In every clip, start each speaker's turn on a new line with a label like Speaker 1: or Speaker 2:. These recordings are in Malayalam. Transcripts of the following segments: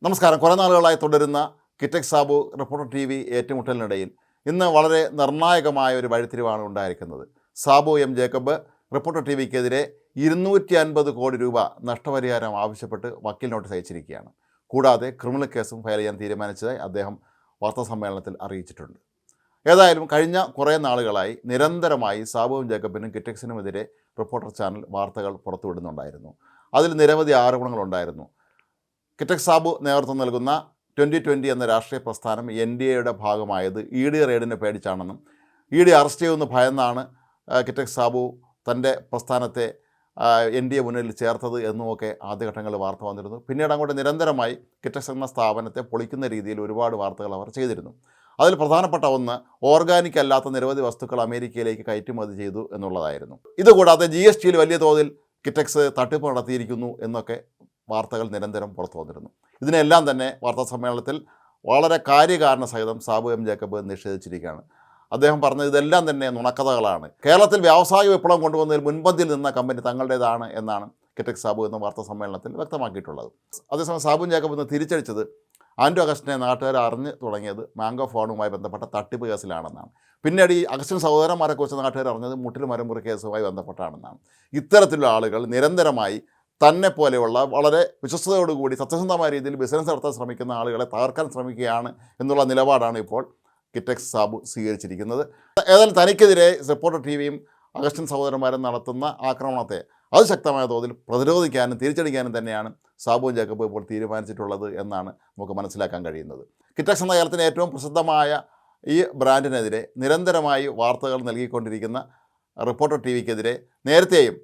Speaker 1: നമസ്കാരം. കുറേ നാളുകളായി തുടരുന്ന Kitex Sabu reporter T V ഏറ്റുമുട്ടലിനിടയിൽ ഇന്ന് വളരെ നിർണായകമായ ഒരു വഴിത്തിരിവാണ് ഉണ്ടായിരിക്കുന്നത്. സാബു എം ജേക്കബ് റിപ്പോർട്ടർ ടി വിക്കെതിരെ 250 കോടി രൂപ നഷ്ടപരിഹാരം ആവശ്യപ്പെട്ട് വക്കീൽ നോട്ടീസ് അയച്ചിരിക്കുകയാണ്. കൂടാതെ ക്രിമിനൽ കേസും ഫയൽ ചെയ്യാൻ തീരുമാനിച്ചതായി അദ്ദേഹം വാർത്താസമ്മേളനത്തിൽ അറിയിച്ചിട്ടുണ്ട്. ഏതായാലും കഴിഞ്ഞ കുറേ നാളുകളായി നിരന്തരമായി സാബു എം ജേക്കബിനും കിറ്റക്സിനുമെതിരെ റിപ്പോർട്ടർ ചാനൽ വാർത്തകൾ പുറത്തുവിടുന്നുണ്ടായിരുന്നു. അതിൽ നിരവധി ആരോപണങ്ങളുണ്ടായിരുന്നു. കിറ്റക്സ് സാബു നേതൃത്വം നൽകുന്ന 2020 എന്ന രാഷ്ട്രീയ പ്രസ്ഥാനം NDAയുടെ ഭാഗമായത് ED റെയ്ഡിനെ പേടിച്ചാണെന്നും ED അറസ്റ്റ് ചെയ്യുമെന്ന് ഭയന്നാണ് കിറ്റക്സ് സാബു തൻ്റെ പ്രസ്ഥാനത്തെ NDA മുന്നിൽ ചേർത്തത് എന്നുമൊക്കെ ആദ്യഘട്ടങ്ങളിൽ വാർത്ത വന്നിരുന്നു. പിന്നീട് അങ്ങോട്ട് നിരന്തരമായി കിറ്റക്സ് എന്ന സ്ഥാപനത്തെ പൊളിക്കുന്ന രീതിയിൽ ഒരുപാട് വാർത്തകൾ അവർ ചെയ്തിരുന്നു. അതിൽ പ്രധാനപ്പെട്ട ഒന്ന് ഓർഗാനിക് അല്ലാത്ത നിരവധി വസ്തുക്കൾ അമേരിക്കയിലേക്ക് കയറ്റുമതി ചെയ്തു എന്നുള്ളതായിരുന്നു. ഇതുകൂടാതെ GSTയിൽ വലിയ തോതിൽ കിറ്റക്സ് തട്ടിപ്പ് നടത്തിയിരിക്കുന്നു എന്നൊക്കെ വാർത്തകൾ നിരന്തരം പുറത്തു വന്നിരുന്നു. ഇതിനെല്ലാം തന്നെ വാർത്താ സമ്മേളനത്തിൽ വളരെ കാര്യകാരണ സഹിതം സാബു എം ജേക്കബ് നിഷേധിച്ചിരിക്കുകയാണ്. അദ്ദേഹം പറഞ്ഞത് ഇതെല്ലാം തന്നെ നുണക്കഥകളാണ്. കേരളത്തിൽ വ്യാവസായിക വിപ്ലവം കൊണ്ടുവന്നതിൽ മുൻപന്തിയിൽ നിന്ന കമ്പനി തങ്ങളുടേതാണ് എന്നാണ് കിറ്റക്സ് സാബു എന്ന വാർത്താ സമ്മേളനത്തിൽ വ്യക്തമാക്കിയിട്ടുള്ളത്. അതേസമയം സാബു ജേക്കബ് ഇന്ന് തിരിച്ചടിച്ചത് ആൻഡ്രൂ അഗസ്റ്റിനെ നാട്ടുകാർ അറിഞ്ഞു തുടങ്ങിയത് മാംഗോ ഫോണുമായി ബന്ധപ്പെട്ട തട്ടിപ്പ് കേസിലാണെന്നാണ്. പിന്നീട് ഈ അഗസ്റ്റിൻ സഹോദരന്മാരെക്കുറിച്ച് നാട്ടുകാർ അറിഞ്ഞത് മുട്ടിൽ മരമുറി കേസുമായി ബന്ധപ്പെട്ടാണെന്നാണ്. ഇത്തരത്തിലുള്ള ആളുകൾ നിരന്തരമായി തന്നെ പോലെയുള്ള വളരെ വിശ്വസ്തയോടുകൂടി സത്യസന്ധമായ രീതിയിൽ ബിസിനസ് നടത്താൻ ശ്രമിക്കുന്ന ആളുകളെ തകർക്കാൻ ശ്രമിക്കുകയാണ് എന്നുള്ള നിലപാടാണ് ഇപ്പോൾ കിറ്റക്സ് സാബു സ്വീകരിച്ചിരിക്കുന്നത്. ഏതായാലും തനിക്കെതിരെ റിപ്പോർട്ടർ ടി വിയും അഗസ്റ്റിൻ സഹോദരന്മാരും നടത്തുന്ന ആക്രമണത്തെ അത് ശക്തമായ തോതിൽ പ്രതിരോധിക്കാനും തിരിച്ചടിക്കാനും തന്നെയാണ് സാബു ജേക്കബ് ഇപ്പോൾ തീരുമാനിച്ചിട്ടുള്ളത് എന്നാണ് നമുക്ക് മനസ്സിലാക്കാൻ കഴിയുന്നത്. കിറ്റക്സ് എന്ന കേരളത്തിലെ ഏറ്റവും പ്രസിദ്ധമായ ഈ ബ്രാൻഡിനെതിരെ നിരന്തരമായി വാർത്തകൾ നൽകിക്കൊണ്ടിരിക്കുന്ന റിപ്പോർട്ടർ ടി വിക്കെതിരെ നേരത്തെയും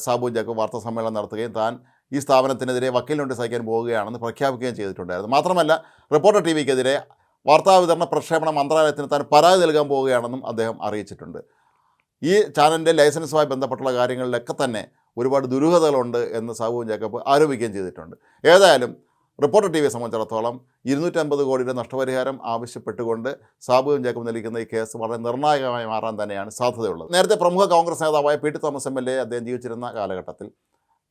Speaker 1: സാബു ജേക്കബ് വാർത്താ സമ്മേളനം നടത്തുകയും താൻ ഈ സ്ഥാപനത്തിനെതിരെ വക്കീൽ നോട്ടീസ് അയക്കാൻ പോവുകയാണെന്ന് പ്രഖ്യാപിക്കുകയും ചെയ്തിട്ടുണ്ടായിരുന്നു. മാത്രമല്ല റിപ്പോർട്ടർ ടി വിക്കെതിരെ വാർത്താവിതരണ പ്രക്ഷേപണ മന്ത്രാലയത്തിന് താൻ പരാതി നൽകാൻ പോവുകയാണെന്നും അദ്ദേഹം അറിയിച്ചിട്ടുണ്ട്. ഈ ചാനലിൻ്റെ ലൈസൻസുമായി ബന്ധപ്പെട്ടുള്ള കാര്യങ്ങളിലൊക്കെ തന്നെ ഒരുപാട് ദുരൂഹതകളുണ്ട് എന്ന് സാബു ജേക്കബ് ആരോപിക്കുകയും ചെയ്തിട്ടുണ്ട്. ഏതായാലും റിപ്പോർട്ടർ ടി വിയെ സംബന്ധിച്ചിടത്തോളം 250 കോടിയുടെ നഷ്ടപരിഹാരം ആവശ്യപ്പെട്ടുകൊണ്ട് സാബു ജേക്കബ് നൽകുന്ന ഈ കേസ് വളരെ നിർണായകമായി മാറാൻ തന്നെയാണ് സാധ്യതയുള്ളത്. നേരത്തെ പ്രമുഖ കോൺഗ്രസ് നേതാവായ PT തോമസ് MLA അദ്ദേഹം ജീവിച്ചിരുന്ന കാലഘട്ടത്തിൽ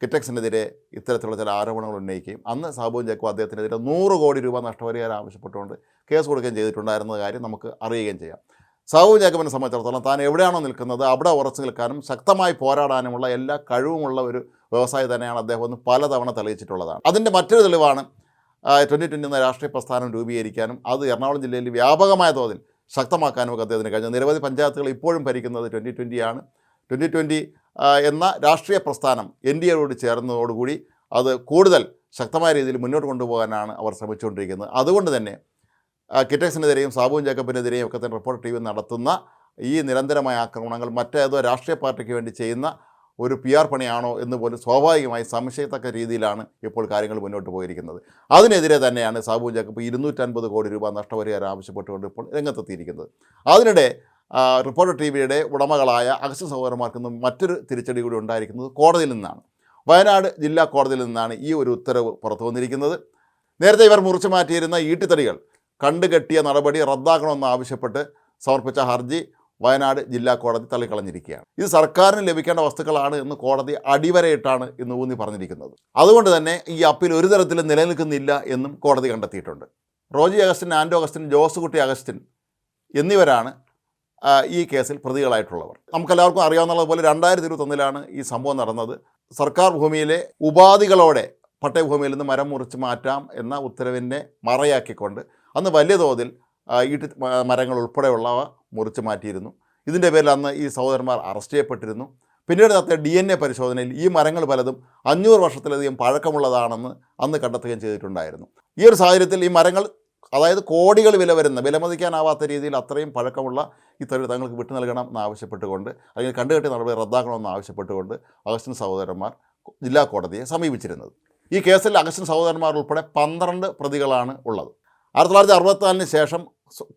Speaker 1: കിറ്റക്സിനെതിരെ ഇത്തരത്തിലുള്ള ചില ആരോപണങ്ങൾ ഉന്നയിക്കുകയും അന്ന് സാബു ജേക്കബ് അദ്ദേഹത്തിനെതിരെ 100 കോടി രൂപ നഷ്ടപരിഹാരം ആവശ്യപ്പെട്ടുകൊണ്ട് കേസ് കൊടുക്കുകയും ചെയ്തിട്ടുണ്ടായിരുന്ന കാര്യം നമുക്ക് അറിയുകയും ചെയ്യാം. സാബു ജേക്കബിനെ സംബന്ധിച്ചിടത്തോളം താൻ എവിടെയാണോ നിൽക്കുന്നത് അവിടെ ഉറച്ചു നിൽക്കാനും ശക്തമായി പോരാടാനുമുള്ള എല്ലാ കഴിവുമുള്ള ഒരു വ്യവസായി തന്നെയാണ് അദ്ദേഹം ഒന്ന് പലതവണ തെളിയിച്ചിട്ടുള്ളതാണ്. അതിൻ്റെ മറ്റൊരു തെളിവാണ് 2020 എന്ന രാഷ്ട്രീയ പ്രസ്ഥാനം രൂപീകരിക്കാനും അത് എറണാകുളം ജില്ലയിൽ വ്യാപകമായ തോതിൽ ശക്തമാക്കാനും ഒക്കെ അദ്ദേഹത്തിന് കഴിഞ്ഞു. നിരവധി പഞ്ചായത്തുകൾ ഇപ്പോഴും ഭരിക്കുന്നത് 2020 ആണ്. 2020 എന്ന രാഷ്ട്രീയ പ്രസ്ഥാനം NDAയോട് ചേർന്നതോടുകൂടി അത് കൂടുതൽ ശക്തമായ രീതിയിൽ മുന്നോട്ട് കൊണ്ടുപോകാനാണ് അവർ ശ്രമിച്ചുകൊണ്ടിരിക്കുന്നത്. അതുകൊണ്ട് തന്നെ കിറ്റക്സിനെതിരെയും സാബു ജേക്കബിനെതിരെയും ഒക്കെ തന്നെ റിപ്പോർട്ടർ ടി വി നടത്തുന്ന ഈ നിരന്തരമായ ആക്രമണങ്ങൾ മറ്റേതോ രാഷ്ട്രീയ പാർട്ടിക്ക് വേണ്ടി ചെയ്യുന്ന ഒരു PR പണിയാണോ എന്ന് പോലും സ്വാഭാവികമായി സംശയത്തക്ക രീതിയിലാണ് ഇപ്പോൾ കാര്യങ്ങൾ മുന്നോട്ട് പോയിരിക്കുന്നത്. അതിനെതിരെ തന്നെയാണ് സാബു ജേക്കബ് 250 കോടി രൂപ നഷ്ടപരിഹാരം ആവശ്യപ്പെട്ടുകൊണ്ട് ഇപ്പോൾ രംഗത്തെത്തിയിരിക്കുന്നത്. അതിനിടെ റിപ്പോർട്ടർ ടി വിയുടെ ഉടമകളായ അഗസ്റ്റിൻ സഹോദരന്മാർക്ക് മറ്റൊരു തിരിച്ചടി കൂടി ഉണ്ടായിരിക്കുന്നത് കോടതിയിൽ നിന്നാണ്. വയനാട് ജില്ലാ കോടതിയിൽ നിന്നാണ് ഈ ഒരു ഉത്തരവ് പുറത്തു വന്നിരിക്കുന്നത്. നേരത്തെ ഇവർ മുറിച്ചു മാറ്റിയിരുന്ന ഈട്ടിത്തടികൾ കണ്ടുകെട്ടിയ നടപടി റദ്ദാക്കണമെന്ന് ആവശ്യപ്പെട്ട് സമർപ്പിച്ച ഹർജി വയനാട് ജില്ലാ കോടതി തള്ളിക്കളഞ്ഞിരിക്കുകയാണ്. ഇത് സർക്കാരിന് ലഭിക്കേണ്ട വസ്തുക്കളാണ് എന്ന് കോടതി അടിവരയിട്ടാണ് ഇന്ന് ഊന്നി പറഞ്ഞിരിക്കുന്നത്. അതുകൊണ്ട് തന്നെ ഈ അപ്പീൽ ഒരു തരത്തിലും നിലനിൽക്കുന്നില്ല എന്നും കോടതി കണ്ടെത്തിയിട്ടുണ്ട്. റോജി അഗസ്റ്റിൻ, ആൻഡ്രൂ അഗസ്റ്റിൻ, ജോസുകുട്ടി അഗസ്റ്റിൻ എന്നിവരാണ് ഈ കേസിൽ പ്രതികളായിട്ടുള്ളവർ. നമുക്കെല്ലാവർക്കും അറിയാവുന്നതുപോലെ 2021 ഈ സംഭവം നടന്നത്. സർക്കാർ ഭൂമിയിലെ ഉപാധികളോടെ പട്ടയഭൂമിയിൽ നിന്ന് മരം മുറിച്ച് മാറ്റാം എന്ന ഉത്തരവിനെ മറയാക്കിക്കൊണ്ട് അന്ന് വലിയ തോതിൽ ഈട്ടി മരങ്ങൾ ഉൾപ്പെടെയുള്ളവ മുറിച്ച് മാറ്റിയിരുന്നു. ഇതിൻ്റെ പേരിൽ അന്ന് ഈ സഹോദരന്മാർ അറസ്റ്റ് ചെയ്യപ്പെട്ടിരുന്നു. പിന്നീട് നടത്തിയ DNA പരിശോധനയിൽ ഈ മരങ്ങൾ പലതും 500 വർഷത്തിലധികം പഴക്കമുള്ളതാണെന്ന് അന്ന് കണ്ടെത്തുകയും ചെയ്തിട്ടുണ്ടായിരുന്നു. ഈ ഒരു സാഹചര്യത്തിൽ ഈ മരങ്ങൾ, അതായത് കോടികൾ വില വരുന്ന, വിലമതിക്കാനാവാത്ത രീതിയിൽ അത്രയും പഴക്കമുള്ള ഈ തടി തങ്ങൾക്ക് വിട്ടു നൽകണം എന്നാവശ്യപ്പെട്ടുകൊണ്ട്, അല്ലെങ്കിൽ കണ്ടുകെട്ടിയ നടപടി റദ്ദാക്കണമെന്ന് ആവശ്യപ്പെട്ടുകൊണ്ട് അഗസ്റ്റിൻ സഹോദരന്മാർ ജില്ലാ കോടതിയെ സമീപിച്ചിരുന്നത്. ഈ കേസിൽ അഗസ്റ്റിൻ സഹോദരന്മാർ ഉൾപ്പെടെ 12 പ്രതികളാണ് ഉള്ളത്. 1964 ശേഷം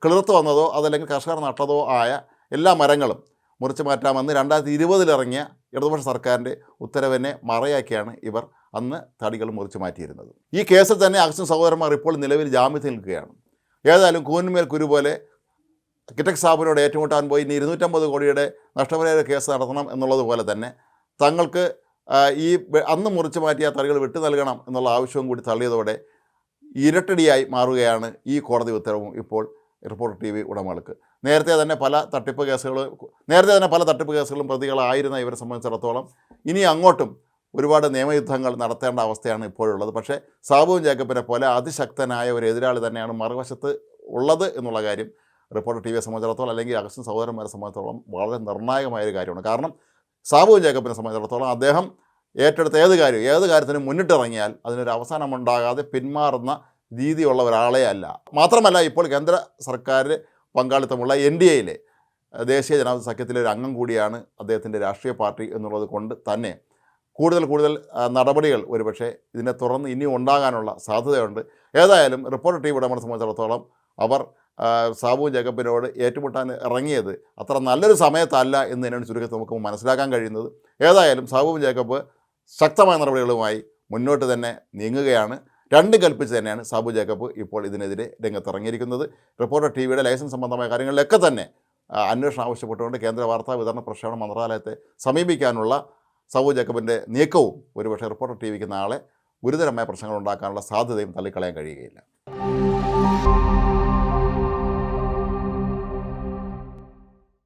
Speaker 1: കിളിർത്ത് വന്നതോ അതല്ലെങ്കിൽ കർഷകർ നട്ടതോ ആയ എല്ലാ മരങ്ങളും മുറിച്ചു മാറ്റാമെന്ന് 2020 ഇറങ്ങിയ ഇടതുപക്ഷ സർക്കാരിൻ്റെ ഉത്തരവിനെ മറയാക്കിയാണ് ഇവർ അന്ന് തടികൾ മുറിച്ചു മാറ്റിയിരുന്നത്. ഈ കേസിൽ തന്നെ അഗസ്റ്റിൻ സഹോദരന്മാർ ഇപ്പോൾ നിലവിൽ ജാമ്യത്തിൽ നിൽക്കുകയാണ്. ഏതായാലും കൂനിന്മേൽ കുരു പോലെ കിറ്റക്സ് സാബുവിനോട് ഏറ്റുമുട്ടാൻ പോയി ഇനി 250 കോടിയുടെ നഷ്ടപരിഹാര കേസ് നടത്തണം എന്നുള്ളതുപോലെ തന്നെ തങ്ങൾക്ക് ഈ അന്ന് മുറിച്ചു മാറ്റിയ തടികൾ വിട്ടു നൽകണം എന്നുള്ള ആവശ്യവും കൂടി തള്ളിയതോടെ ഇരട്ടടിയായി മാറുകയാണ് ഈ കോടതി ഉത്തരവും ഇപ്പോൾ റിപ്പോർട്ടർ TV ഉടമകൾക്ക്. നേരത്തെ തന്നെ പല തട്ടിപ്പ് കേസുകളും പ്രതികളായിരുന്ന ഇവരെ സംബന്ധിച്ചിടത്തോളം ഇനി അങ്ങോട്ടും ഒരുപാട് നിയമയുദ്ധങ്ങൾ നടത്തേണ്ട അവസ്ഥയാണ് ഇപ്പോഴുള്ളത്. പക്ഷേ സാബു ജേക്കബിനെ പോലെ അതിശക്തനായ ഒരു എതിരാളി തന്നെയാണ് മറുവശത്ത് ഉള്ളത് എന്നുള്ള കാര്യം റിപ്പോർട്ടർ TVയെ സംബന്ധിച്ചിടത്തോളം, അല്ലെങ്കിൽ അഗസ്റ്റിൻ സഹോദരന്മാരെ സംബന്ധിച്ചിടത്തോളം വളരെ നിർണായകമായൊരു കാര്യമാണ്. കാരണം സാബു ജേക്കബിനെ സംബന്ധിച്ചിടത്തോളം അദ്ദേഹം ഏറ്റെടുത്ത ഏത് കാര്യത്തിനും മുന്നിട്ടിറങ്ങിയാൽ അതിനൊരു അവസാനമുണ്ടാകാതെ പിന്മാറുന്ന രീതിയുള്ള ഒരാളെ അല്ല. മാത്രമല്ല, ഇപ്പോൾ കേന്ദ്ര സർക്കാർ പങ്കാളിത്തമുള്ള NDAയിലെ ദേശീയ ജനാധിപത്യ സഖ്യത്തിലെ ഒരു അംഗം കൂടിയാണ് അദ്ദേഹത്തിൻ്റെ രാഷ്ട്രീയ പാർട്ടി എന്നുള്ളത് കൊണ്ട് തന്നെ കൂടുതൽ നടപടികൾ ഒരുപക്ഷെ ഇതിനെ തുടർന്ന് ഇനിയും ഉണ്ടാകാനുള്ള സാധ്യതയുണ്ട്. ഏതായാലും റിപ്പോർട്ടർ TV ഉടമകളെ സംബന്ധിച്ചിടത്തോളം അവർ സാബു ജേക്കബിനോട് ഏറ്റുമുട്ടാൻ ഇറങ്ങിയത് അത്ര നല്ലൊരു സമയത്തല്ല എന്ന് തന്നെയാണ് ചുരുക്കത്തിൽ നമുക്ക് മനസ്സിലാക്കാൻ കഴിയുന്നത്. ഏതായാലും സാബു ജേക്കബ് ശക്തമായ നടപടികളുമായി മുന്നോട്ട് തന്നെ നീങ്ങുകയാണ്. രണ്ടും കൽപ്പിച്ച് തന്നെയാണ് സാബു ജേക്കബ് ഇപ്പോൾ ഇതിനെതിരെ രംഗത്തിറങ്ങിയിരിക്കുന്നത്. റിപ്പോർട്ടർ TVയുടെ ലൈസൻസ് സംബന്ധമായ കാര്യങ്ങളിലൊക്കെ തന്നെ അന്വേഷണം ആവശ്യപ്പെട്ടുകൊണ്ട് കേന്ദ്ര വാർത്താ വിതരണ പ്രക്ഷേപണ മന്ത്രാലയത്തെ സമീപിക്കാനുള്ള സാബു ജേക്കബിൻ്റെ നീക്കവും ഒരുപക്ഷെ റിപ്പോർട്ടർ TVക്ക് നാളെ ഗുരുതരമായ പ്രശ്നങ്ങൾ ഉണ്ടാക്കാനുള്ള സാധ്യതയും തള്ളിക്കളയാൻ കഴിയുകയില്ല.